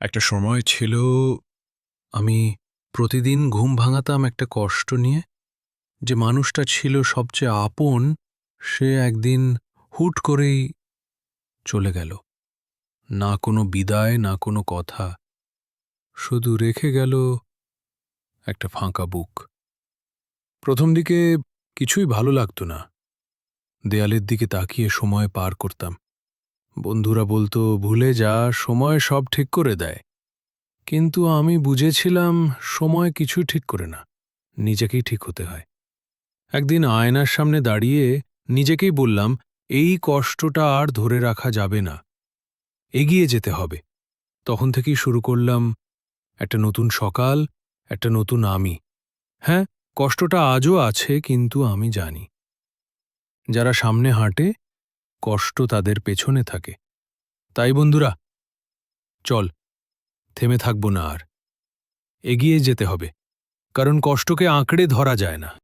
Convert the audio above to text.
একটা সময় ছিল আমি প্রতিদিন ঘুম ভাঙাতাম একটা কষ্ট নিয়ে। যে মানুষটা ছিল সবচেয়ে আপন, সে একদিন হুট করেই চলে গেল। না কোনো বিদায়, না কোনো কথা, শুধু রেখে গেল একটা ফাঁকা বুক। প্রথম দিকে কিছুই ভালো লাগতো না। দেয়ালের দিকে তাকিয়ে সময় পার করতাম। বন্ধুরা বলতো, ভুলে যা, সময় সব ঠিক করে দেয়। কিন্তু আমি বুঝেছিলাম সময় কিছুই ঠিক করে না, নিজেকেই ঠিক হতে হয়। একদিন আয়নার সামনে দাঁড়িয়ে নিজেকেই বললাম, এই কষ্টটা আর ধরে রাখা যাবে না, এগিয়ে যেতে হবে। তখন থেকেই শুরু করলাম একটা নতুন সকাল, একটা নতুন আমি। হ্যাঁ, কষ্টটা আজও আছে, কিন্তু আমি জানি যারা সামনে হাঁটে, কষ্ট তাদের পেছনে থাকে। তাই বন্ধুরা, চল, থেমে থাকব না আর, এগিয়ে যেতে হবে। কারণ কষ্টকে আঁকড়ে ধরা যায় না।